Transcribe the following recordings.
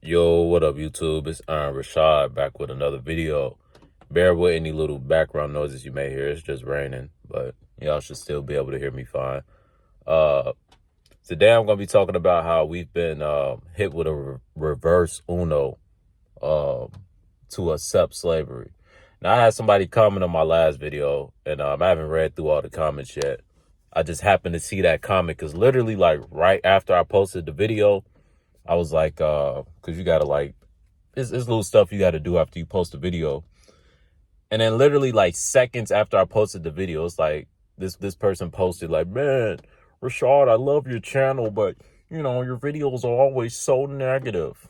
Yo, what up, YouTube? It's Richawd back with another video. Bear with any little background noises you may hear. It's just raining, but y'all should still be able to hear me fine. Uh, Today I'm gonna be talking about how we've been hit with a reverse Uno um, to accept slavery. Now, I had somebody comment on my last video, and I haven't read through all the comments yet. I just happened to see that comment because literally, like right after I posted the video, I was like, because you gotta like, it's little stuff you gotta do after you post a video. And then literally like seconds after I posted the video, it's like this person posted like, man, Richawd, I love your channel, but your videos are always so negative.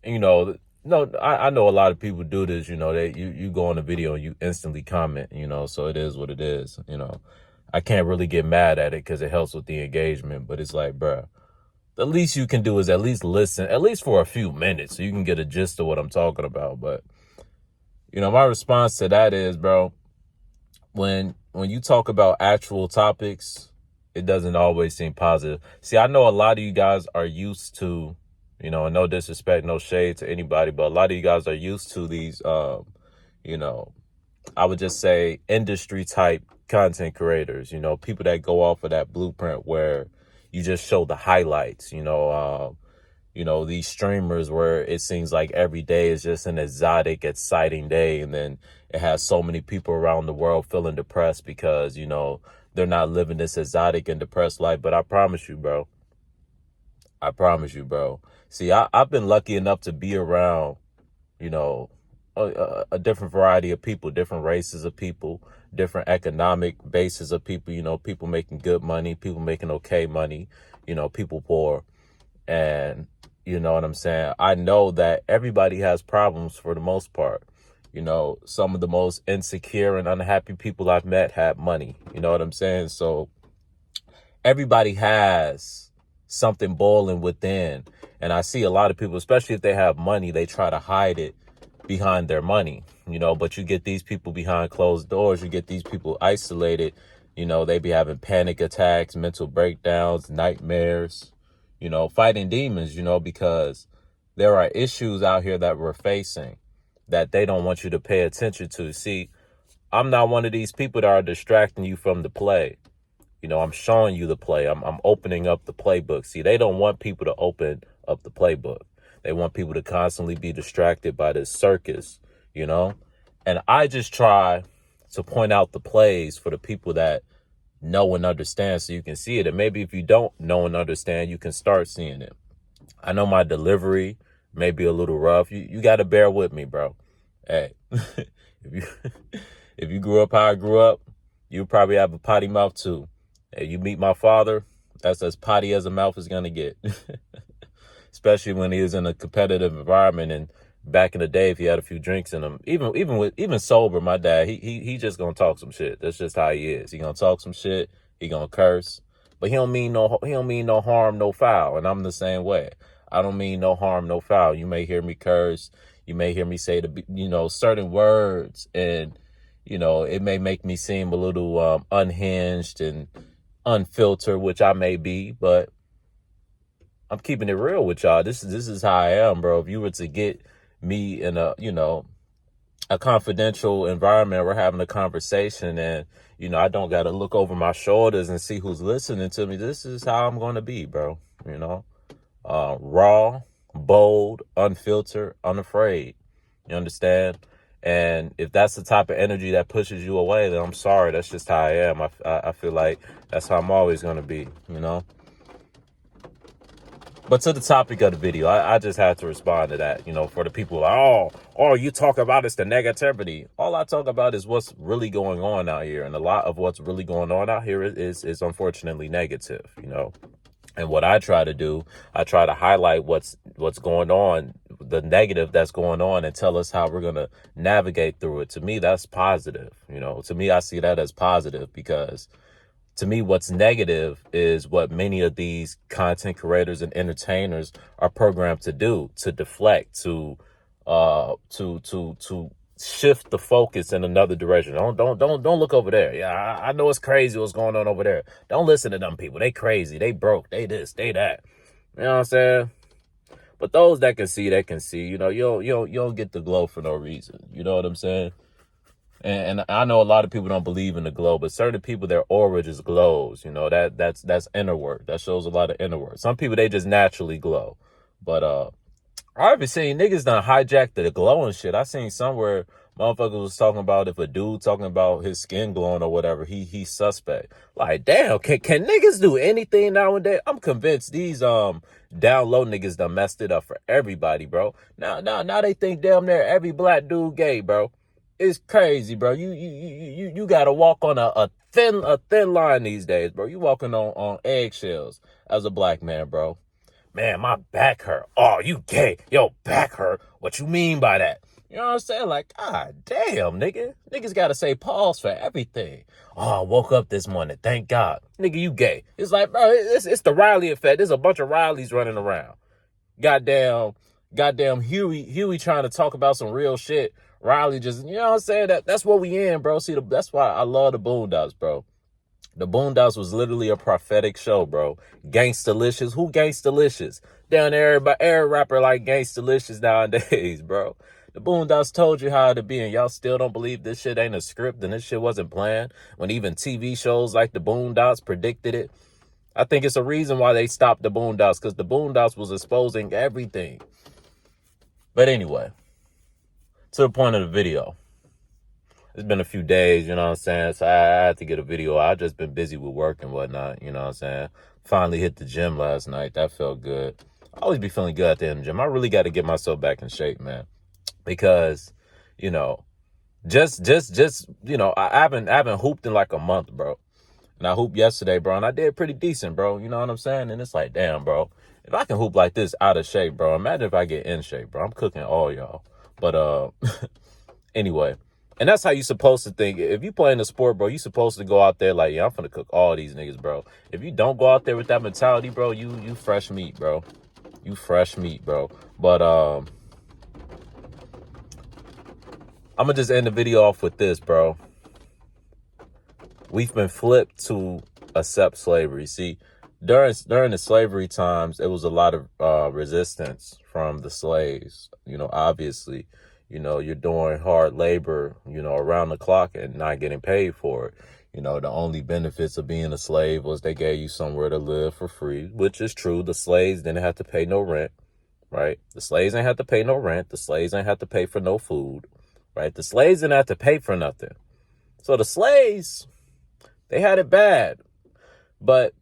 And, no, I know a lot of people do this, you go on a video and you instantly comment, so it is what it is, I can't really get mad at it because it helps with the engagement, but it's like, bruh, the least you can do is at least listen, at least for a few minutes, so you can get a gist of what I'm talking about. But, my response to that is, bro, when you talk about actual topics, it doesn't always seem positive. See, I know a lot of you guys are used to, no disrespect, no shade to anybody, but a lot of you guys are used to these, I would just say industry type content creators, people that go off of that blueprint where you just show the highlights, these streamers where it seems like every day is just an exotic, exciting day. And then it has so many people around the world feeling depressed because, they're not living this exotic and depressed life. But I promise you, bro. See, I've been lucky enough to be around, a different variety of people, different races of people, different economic bases of people, people making good money, people making okay money, people poor. And you know what I'm saying? I know that everybody has problems for the most part. Some of the most insecure and unhappy people I've met had money. You know what I'm saying? So everybody has something boiling within. And I see a lot of people, especially if they have money, they try to hide it behind their money, but you get these people behind closed doors, you get these people isolated, they be having panic attacks, mental breakdowns, nightmares, fighting demons, because there are issues out here that we're facing that they don't want you to pay attention to. See, I'm not one of these people that are distracting you from the play. I'm showing you the play. I'm opening up the playbook. See, they don't want people to open up the playbook. They want people to constantly be distracted by this circus, And I just try to point out the plays for the people that know and understand so you can see it. And maybe if you don't know and understand, you can start seeing it. I know my delivery may be a little rough. You got to bear with me, bro. Hey, if you if you grew up how I grew up, you probably have a potty mouth too. Hey, you meet my father, that's as potty as a mouth is going to get. Especially when he was in a competitive environment, and back in the day, if he had a few drinks in him, even sober, my dad, he just gonna talk some shit. That's just how he is. He gonna talk some shit. He gonna curse, but he don't mean no harm, no foul. And I'm the same way. I don't mean no harm, no foul. You may hear me curse. You may hear me say certain words, and it may make me seem a little unhinged and unfiltered, which I may be, but I'm keeping it real with y'all. This is how I am, bro. If you were to get me in a confidential environment, we're having a conversation, and I don't got to look over my shoulders and see who's listening to me. This is how I'm going to be, bro. Raw, bold, unfiltered, unafraid. You understand? And if that's the type of energy that pushes you away, then I'm sorry. That's just how I am. I feel like that's how I'm always going to be, But to the topic of the video, I just had to respond to that, for the people like, oh, you talk about is the negativity. All I talk about is what's really going on out here. And a lot of what's really going on out here is unfortunately negative, And what I try to do, I try to highlight what's going on, the negative that's going on, and tell us how we're going to navigate through it. To me, that's positive. To me, I see that as positive because to me, what's negative is what many of these content creators and entertainers are programmed to do, to deflect, to shift the focus in another direction. Don't look over there. Yeah, I know it's crazy what's going on over there. Don't listen to them people. They crazy. They broke. They this. They that. You know what I'm saying? But those that can see, they can see. You know, you don't get the glow for no reason. You know what I'm saying? And I know a lot of people don't believe in the glow, but certain people, their aura just glows. You know, that's inner work. That shows a lot of inner work. Some people, they just naturally glow. But I've been seeing niggas done hijack the glow and shit. I seen somewhere motherfuckers was talking about if a dude talking about his skin glowing or whatever, he's suspect. Like, damn, can niggas do anything nowadays? I'm convinced these down low niggas done messed it up for everybody, bro. Now they think damn near every black dude gay, bro. It's crazy, bro. You gotta walk on a thin line these days, bro. You walking on eggshells as a black man, bro. Man, my back hurt. Oh, you gay. Yo, back hurt. What you mean by that? You know what I'm saying? Like, God damn, nigga. Niggas gotta say pause for everything. Oh, I woke up this morning. Thank God. Nigga, you gay. It's like, bro, it's the Riley effect. There's a bunch of Rileys running around. Goddamn Huey trying to talk about some real shit. Riley just, you know what I'm saying? That's what we in, bro. See, that's why I love the Boondocks, bro. The Boondocks was literally a prophetic show, bro. Gangstalicious. Who Gangstalicious? Down there, every rapper like Gangstalicious nowadays, bro. The Boondocks told you how to be, and y'all still don't believe this shit ain't a script and this shit wasn't planned when even TV shows like the Boondocks predicted it. I think it's a reason why they stopped the Boondocks, because the Boondocks was exposing everything. But anyway, to the point of the video. It's been a few days, you know what I'm saying? So I had to get a video. I've just been busy with work and whatnot, you know what I'm saying? Finally hit the gym last night. That felt good. I always be feeling good at the end of the gym. I really got to get myself back in shape, man. Because, you know, just you know, I haven't hooped in like a month, bro. And I hooped yesterday, bro, and I did pretty decent, bro. You know what I'm saying? And it's like, damn, bro. If I can hoop like this out of shape, bro, imagine if I get in shape, bro. I'm cooking all y'all. But anyway. And that's how you supposed to think. If you playing a sport, bro, you supposed to go out there like, yeah, I'm finna cook all these niggas, bro. If you don't go out there with that mentality, bro, you fresh meat, bro. You fresh meat, bro. But I'm gonna just end the video off with this, bro. We've been flipped to accept slavery. See, during the slavery times, it was a lot of resistance from the slaves. You know, obviously. You know, you're doing hard labor, you know, around the clock and not getting paid for it. You know, the only benefits of being a slave was they gave you somewhere to live for free, which is true. The slaves didn't have to pay no rent, right? The slaves ain't have to pay no rent. The slaves ain't have to pay for no food, right? The slaves didn't have to pay for nothing. So the slaves, they had it bad, but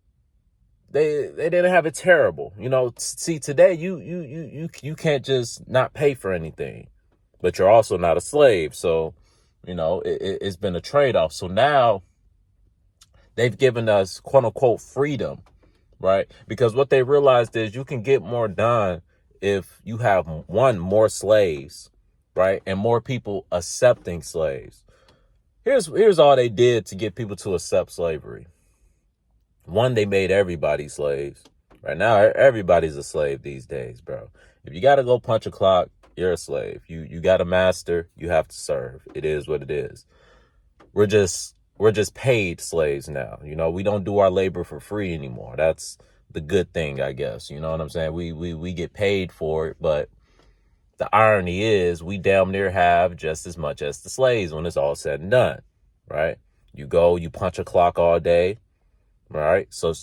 they didn't have it terrible. You know, see, today you can't just not pay for anything. But you're also not a slave. So, you know, it's been a trade-off. So now they've given us, quote unquote, freedom, right? Because what they realized is you can get more done if you have, one, more slaves, right? And more people accepting slaves. Here's all they did to get people to accept slavery. One, they made everybody slaves. Right now, everybody's a slave these days, bro. If you got to go punch a clock, you're a slave. You got a master. You have to serve. It is what it is. We're just paid slaves now. You know, we don't do our labor for free anymore. That's the good thing, I guess. You know what I'm saying? We get paid for it, but the irony is we damn near have just as much as the slaves when it's all said and done, right? You go, you punch a clock all day, right? So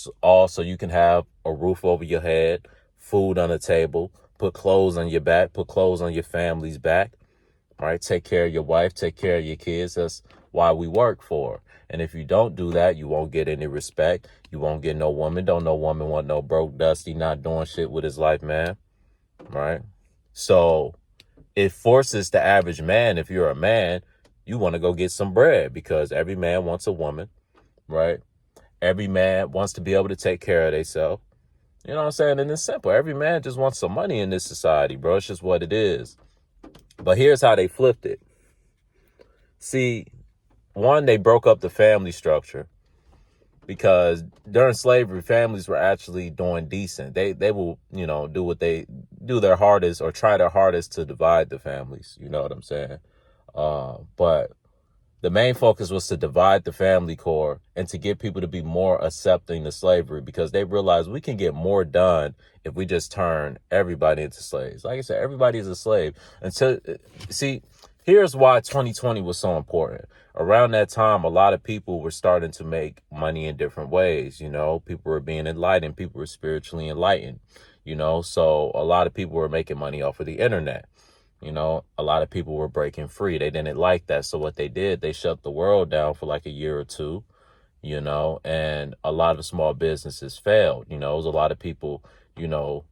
you can have a roof over your head, food on the table, put clothes on your back, put clothes on your family's back, right? Take care of your wife, take care of your kids. That's why we work for. And if you don't do that, you won't get any respect. You won't get no woman. Don't no woman want no broke, dusty, not doing shit with his life, man, right? So it forces the average man, if you're a man, you want to go get some bread because every man wants a woman, right? Every man wants to be able to take care of themselves. You know what I'm saying? And it's simple. Every man just wants some money in this society, bro. It's just what it is. But here's how they flipped it. See, one, they broke up the family structure because during slavery, families were actually doing decent. They will, you know, do their hardest or try their hardest to divide the families. You know what I'm saying? But The main focus was to divide the family core and to get people to be more accepting to slavery, because they realized we can get more done if we just turn everybody into slaves. Like I said, everybody is a slave. See, here's why 2020 was so important. Around that time, a lot of people were starting to make money in different ways. People were being enlightened. People were spiritually enlightened, so a lot of people were making money off of the internet. A lot of people were breaking free. They didn't like that. So what they did, they shut the world down for like a year or two, and a lot of small businesses failed. It was a lot of people,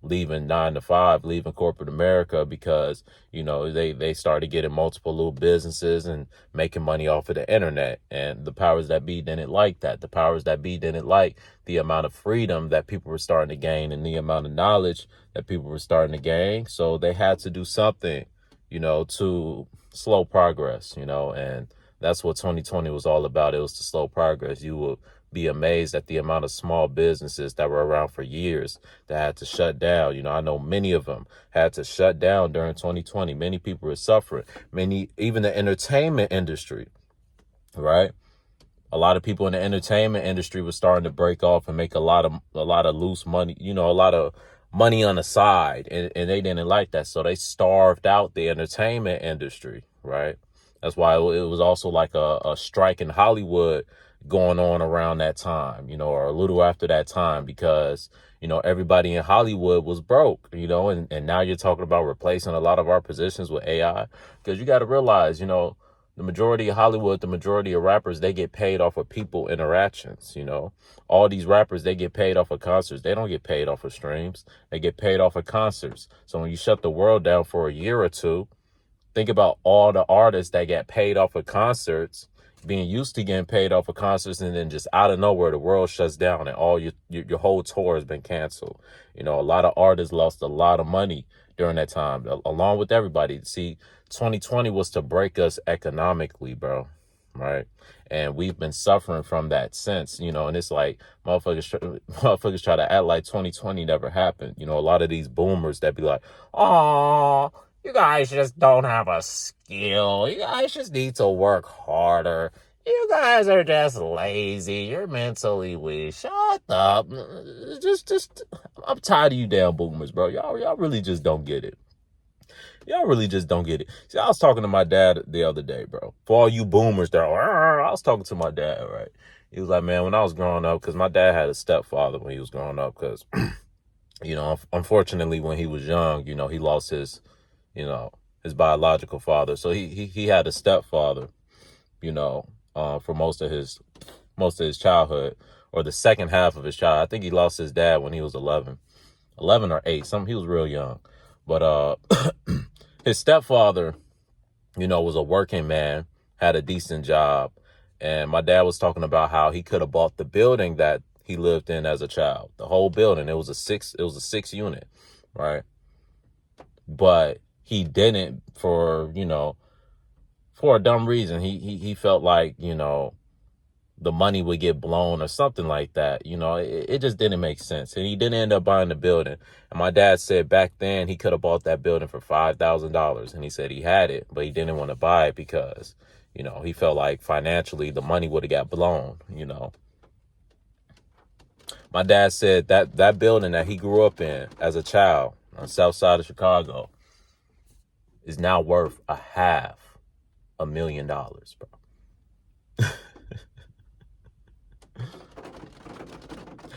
leaving 9 to 5, leaving corporate America because, they started getting multiple little businesses and making money off of the internet. And the powers that be didn't like that. The powers that be didn't like the amount of freedom that people were starting to gain and the amount of knowledge that people were starting to gain. So they had to do something, to slow progress, and that's what 2020 was all about. It was to slow progress. You will be amazed at the amount of small businesses that were around for years that had to shut down. I know many of them had to shut down during 2020. Many people were suffering. Even the entertainment industry, right? A lot of people in the entertainment industry were starting to break off and make a lot of loose money, a lot of money on the side, and they didn't like that. So they starved out the entertainment industry, right? That's why it was also like a strike in Hollywood going on around that time, or a little after that time, because, everybody in Hollywood was broke, and now you're talking about replacing a lot of our positions with AI, because you got to realize, the majority of Hollywood, the majority of rappers, they get paid off of people interactions. All these rappers, they get paid off of concerts. They don't get paid off of streams. They get paid off of concerts. So when you shut the world down for a year or two, think about all the artists that get paid off of concerts, being used to getting paid off of concerts, and then just out of nowhere, the world shuts down and all your whole tour has been canceled. A lot of artists lost a lot of money during that time, along with everybody. See, 2020 was to break us economically, bro, right? And we've been suffering from that since, and it's like motherfuckers try to act like 2020 never happened. A lot of these boomers that be like, oh, you guys just don't have a skill. You guys just need to work harder. You guys are just lazy. You're mentally weak. Shut up. I'm tired of you damn boomers, bro. Y'all really just don't get it. Y'all really just don't get it. See, I was talking to my dad the other day, bro. For all you boomers that I was talking to my dad, right? He was like, man, when I was growing up, because my dad had a stepfather when he was growing up, because, unfortunately, when he was young, he lost his biological father. So he had a stepfather, for most of his childhood, or the second half of his child. I think he lost his dad when he was 11 or 8. He was real young. But his stepfather, was a working man, had a decent job. And my dad was talking about how he could have bought the building that he lived in as a child, the whole building. It was a 6 unit, right? But he didn't for a dumb reason. He felt like, the money would get blown or something like that. It just didn't make sense. And he didn't end up buying the building. And my dad said back then he could have bought that building for $5,000. And he said he had it, but he didn't want to buy it because, he felt like financially the money would have got blown, My dad said that building that he grew up in as a child on the south side of Chicago is now worth $500,000, bro.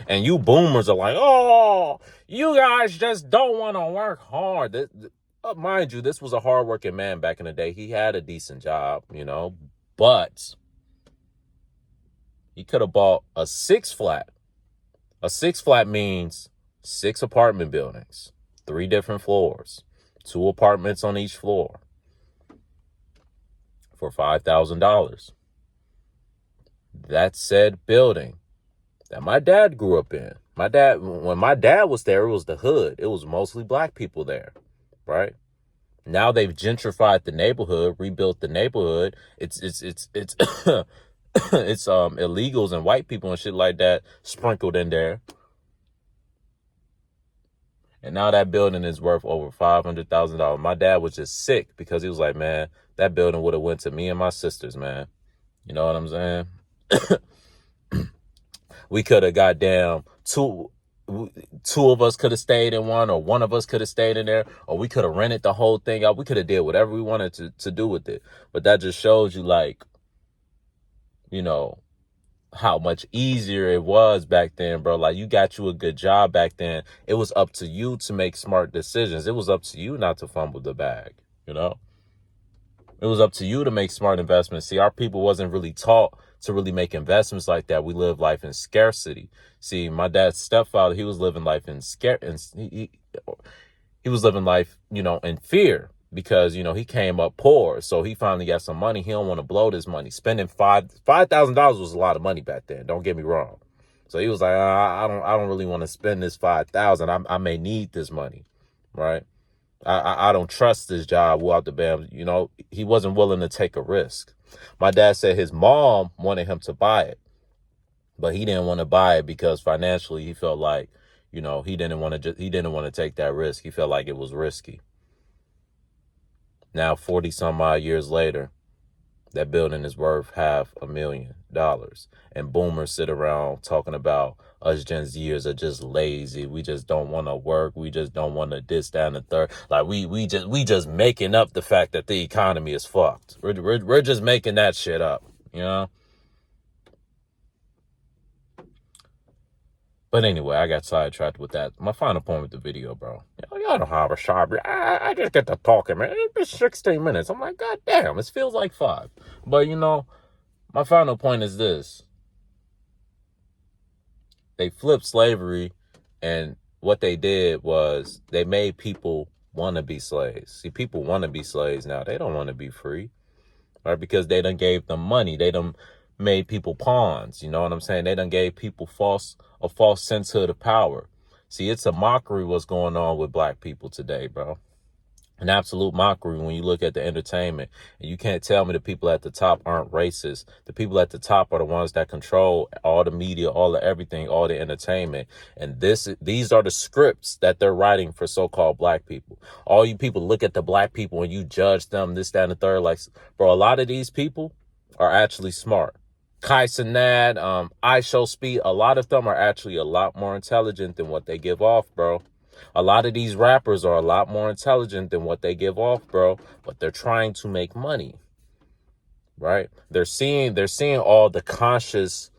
And you boomers are like, oh, you guys just don't want to work hard. Mind you, this was a hardworking man back in the day. He had a decent job, but he could have bought a 6-flat. A 6-flat means 6 apartment buildings, 3 different floors, 2 apartments on each floor for $5,000. That said building that my dad grew up in. When my dad was there, it was the hood. It was mostly black people there, right? Now they've gentrified the neighborhood, rebuilt the neighborhood. It's it's illegals and white people and shit like that sprinkled in there. And now that building is worth over $500,000. My dad was just sick because he was like, man, that building would have went to me and my sisters, man. You know what I'm saying? We could have goddamn two of us could have stayed in one, or one of us could have stayed in there, or we could have rented the whole thing out. We could have did whatever we wanted to do with it. But that just shows you, like, you know, how much easier it was back then, bro. Like, you got you a good job back then. It was up to you to make smart decisions. It was up to you not to fumble the bag, you know? It was up to you to make smart investments. See, our people wasn't really taught to really make investments like that. We live life in scarcity. See, my dad's stepfather, he was living life in he was living life, in fear, because, he came up poor. So he finally got some money. He don't want to blow this money. Spending $5,000 was a lot of money back then. Don't get me wrong. So he was like, I don't really want to spend this 5,000. I may need this money, right? I don't trust this job without the bam. He wasn't willing to take a risk. My dad said his mom wanted him to buy it, but he didn't want to buy it because financially he felt like, he didn't want to take that risk. He felt like it was risky. Now, 40 some odd years later, that building is worth $500,000. And boomers sit around talking about us Gen Zers are just lazy. We just don't want to work. We just don't want to this, that, and the third. Like, we just making up the fact that the economy is fucked. We're just making that shit up, But anyway, I got sidetracked with that. My final point with the video, bro. Y'all don't have a sharp. I just get to talking, man. It's been 16 minutes. I'm like, God damn, it feels like 5. But, my final point is this. They flipped slavery, and what they did was they made people want to be slaves. See, people want to be slaves now. They don't want to be free, right? Because they done gave them money. They done made people pawns. You know what I'm saying? They done gave people a false sense of the power. See, it's a mockery what's going on with black people today, bro. An absolute mockery when you look at the entertainment. And you can't tell me the people at the top aren't racist. The people at the top are the ones that control all the media, all the everything, all the entertainment. And these are the scripts that they're writing for so-called black people. All you people look at the black people and you judge them, this, that, and the third. Like, bro, a lot of these people are actually smart. Kai Cenat, I Show Speed, a lot of them are actually a lot more intelligent than what they give off, bro. A lot of these rappers are a lot more intelligent than what they give off, bro. But they're trying to make money, right? They're seeing all the conscious,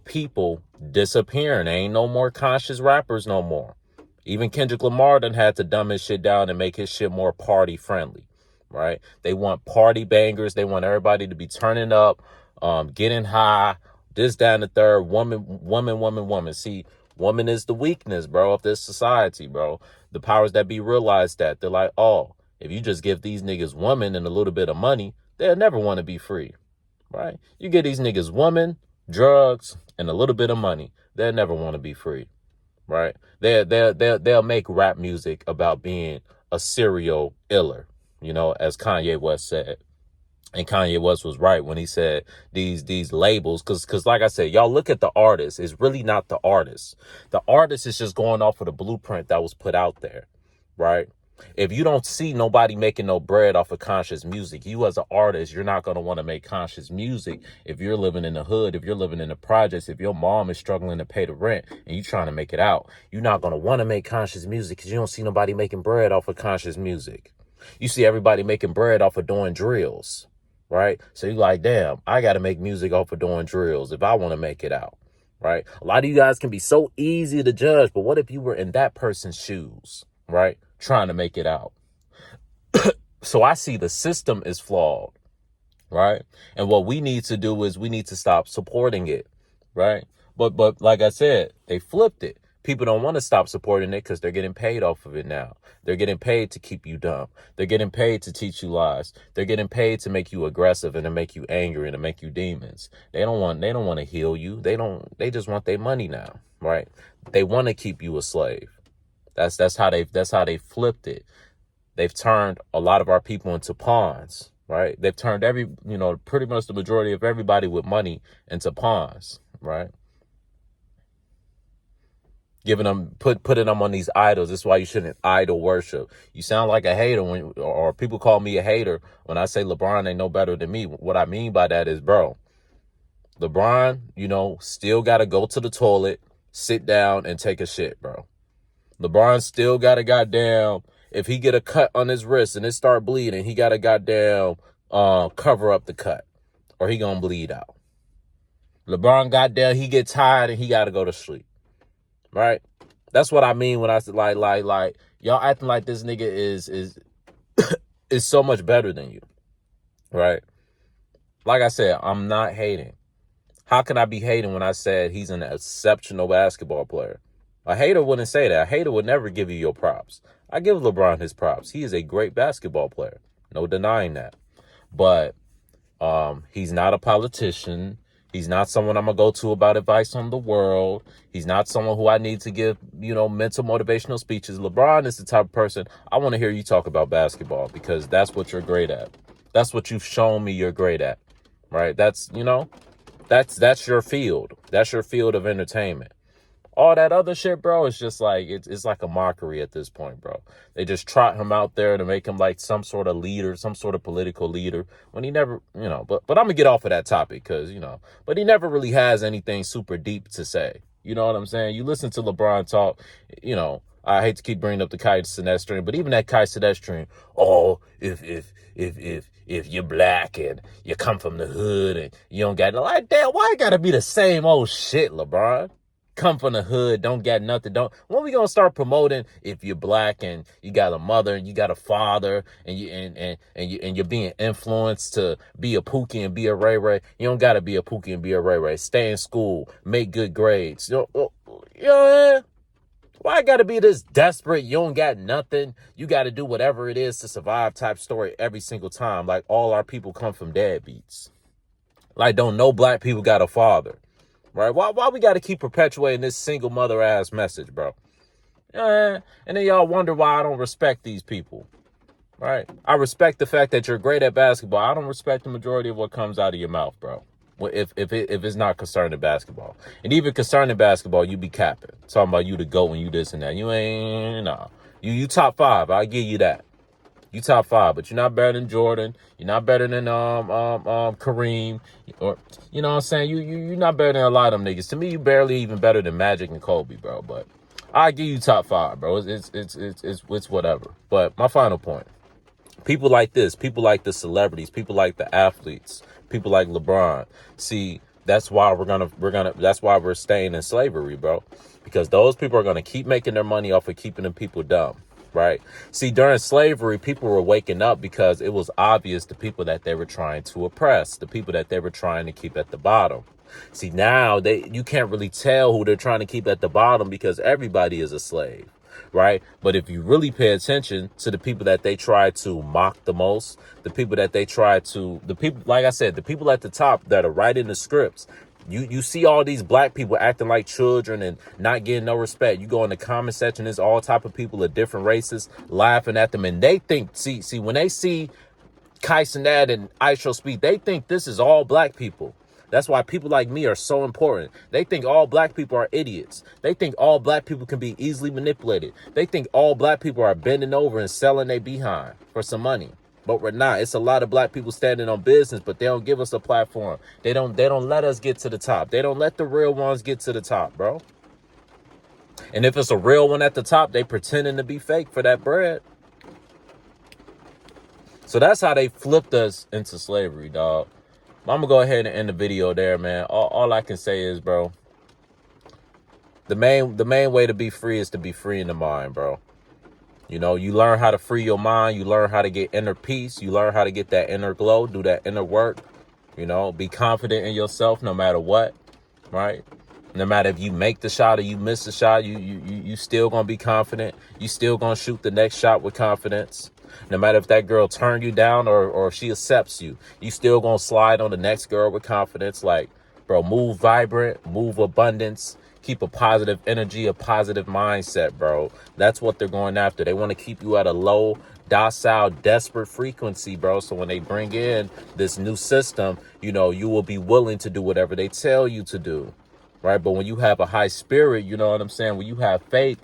people disappearing. There ain't no more conscious rappers no more. Even Kendrick Lamar done had to dumb his shit down and make his shit more party friendly, right? They want party bangers. They want everybody to be turning up, getting high, this, that, and the third. Woman. See, woman is the weakness, bro, of this society, bro. The powers that be realize that. They're like, oh, if you just give these niggas woman and a little bit of money, they'll never want to be free, right? You get these niggas woman, drugs, and a little bit of money, they'll never want to be free, right? They'll make rap music about being a serial iller, as Kanye West said. And Kanye West was right when he said these labels, because like I said, y'all look at the artist. It's really not the artist. The artist is just going off of the blueprint that was put out there, right? If you don't see nobody making no bread off of conscious music, you as an artist, you're not going to want to make conscious music. If you're living in the hood, if you're living in the projects, if your mom is struggling to pay the rent and you trying to make it out, you're not going to want to make conscious music because you don't see nobody making bread off of conscious music. You see everybody making bread off of doing drills. Right? So you're like, damn, I got to make music off of doing drills if I want to make it out. Right? A lot of you guys can be so easy to judge, but what if you were in that person's shoes, right? Trying to make it out. So I see the system is flawed, right? And what we need to do is we need to stop supporting it, right? But like I said, they flipped it. People don't want to stop supporting it because they're getting paid off of it now. They're getting paid to keep you dumb. They're getting paid to teach you lies. They're getting paid to make you aggressive and to make you angry and to make you demons. They don't want to heal you. They just want their money now, right? They want to keep you a slave. That's how they flipped it. They've turned a lot of our people into pawns, right? They've turned pretty much the majority of everybody with money into pawns, right? Giving them, putting them on these idols. This is why you shouldn't idol worship. You sound like a hater or people call me a hater when I say LeBron ain't no better than me. What I mean by that is, bro, LeBron, still got to go to the toilet, sit down, and take a shit, bro. LeBron still got to goddamn, if he get a cut on his wrist and it start bleeding, he got to goddamn cover up the cut or he gonna bleed out. LeBron goddamn, he get tired and he got to go to sleep, right? That's what I mean when I said like y'all acting like this nigga is so much better than you, right? Like I said, I'm not hating. How can I be hating when I said he's an exceptional basketball player? A hater wouldn't say that. A hater would never give you your props. I give LeBron his props. He is a great basketball player. No denying that. But he's not a politician. He's not someone I'm going to go to about advice on the world. He's not someone who I need to give, mental motivational speeches. LeBron is the type of person I want to hear you talk about basketball because that's what you're great at. That's what you've shown me you're great at, right? That's your field. That's your field of entertainment. All that other shit, bro, it's just like, it's like a mockery at this point, bro. They just trot him out there to make him like some sort of leader, some sort of political leader, when he never, but I'm gonna get off of that topic because, but he never really has anything super deep to say. You know what I'm saying? You listen to LeBron talk, I hate to keep bringing up the Kai Cenat stream, but even that Kai Cenat stream, if you're black and you come from the hood and you don't got no, like, damn, why it gotta be the same old shit, LeBron? Come from the hood, don't got nothing. When we gonna start promoting if you're black and you got a mother and you got a father and you're being influenced to be a Pookie and be a Ray Ray? You don't gotta be a Pookie and be a Ray Ray. Stay in school, make good grades. Why I gotta be this desperate? You don't got nothing. You gotta do whatever it is to survive type story every single time. Like all our people come from deadbeats. Like don't know black people got a father. Right? Why we got to keep perpetuating this single mother ass message, bro? And then y'all wonder why I don't respect these people. Right? I respect the fact that you're great at basketball. I don't respect the majority of what comes out of your mouth, bro. If it's not concerning basketball. And even concerning basketball, you be capping. Talking about you the GOAT and you this and that. You ain't, nah. You top 5. I'll give you that. You top 5, but you're not better than Jordan. You're not better than Kareem, or you know what I'm saying. You're not better than a lot of them niggas. To me, you barely even better than Magic and Kobe, bro. But I give you top 5, bro. It's whatever. But my final point: people like this, people like the celebrities, people like the athletes, people like LeBron. See, that's why that's why we're staying in slavery, bro. Because those people are gonna keep making their money off of keeping the people dumb. Right. See, during slavery, people were waking up because it was obvious the people that they were trying to oppress, the people that they were trying to keep at the bottom. See, now you can't really tell who they're trying to keep at the bottom because everybody is a slave. Right. But if you really pay attention to the people that they try to mock the most, the people, like I said, the people at the top that are writing the scripts. You see all these black people acting like children and not getting no respect. You go in the comment section, there's all type of people of different races laughing at them. And they think, see, when they see Kai Cenat and Aisha speak, they think this is all black people. That's why people like me are so important. They think all black people are idiots. They think all black people can be easily manipulated. They think all black people are bending over and selling their behind for some money. But we're not. It's a lot of black people standing on business, but they don't give us a platform. They don't let us get to the top. They don't let the real ones get to the top, bro. And if it's a real one at the top, they pretending to be fake for that bread. So that's how they flipped us into slavery, dog. I'm gonna go ahead and end the video there, man. All I can say is, bro, the main way to be free is to be free in the mind, bro. You learn how to free your mind. You learn how to get inner peace. You learn how to get that inner glow, do that inner work. Be confident in yourself no matter what, right? No matter if you make the shot or you miss the shot, you still gonna be confident. You still gonna shoot the next shot with confidence. No matter if that girl turned you down or she accepts you, you still gonna slide on the next girl with confidence. Like, bro, move vibrant, move abundance. Keep a positive energy, a positive mindset, bro. That's what they're going after. They want to keep you at a low, docile, desperate frequency, bro. So when they bring in this new system, you will be willing to do whatever they tell you to do, right? But when you have a high spirit, you know what I'm saying? When you have faith,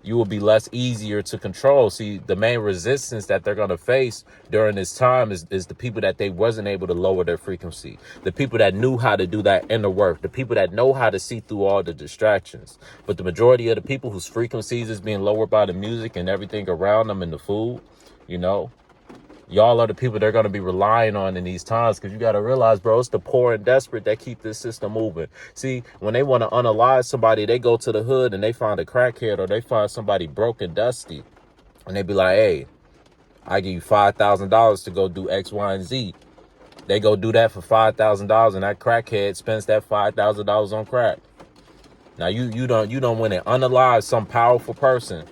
you will be less easier to control. See, the main resistance that they're going to face during this time is the people that they wasn't able to lower their frequency, the people that knew how to do that inner work, the people that know how to see through all the distractions. But the majority of the people whose frequencies is being lowered by the music and everything around them and the food, you know, y'all are the people they're going to be relying on in these times, because you got to realize, bro, it's the poor and desperate that keep this system moving. See, when they want to unalive somebody, they go to the hood and they find a crackhead, or they find somebody broke and dusty, and they be like, hey, I give you $5,000 to go do X, Y, and Z. They go do that for $5,000, and that crackhead spends that $5,000 on crack. Now you don't want to unalive some powerful person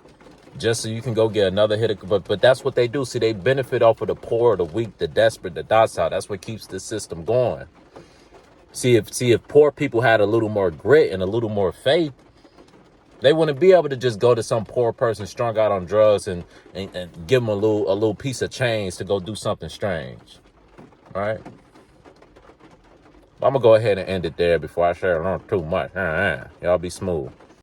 just so you can go get another hit. But that's what they do. See, they benefit off of the poor, the weak, the desperate, the docile. That's what keeps the system going. See, if poor people had a little more grit and a little more faith, they wouldn't be able to just go to some poor person strung out on drugs and give them a little piece of change to go do something strange. All right. I'm gonna go ahead and end it there before I share it on too much. Y'all be smooth.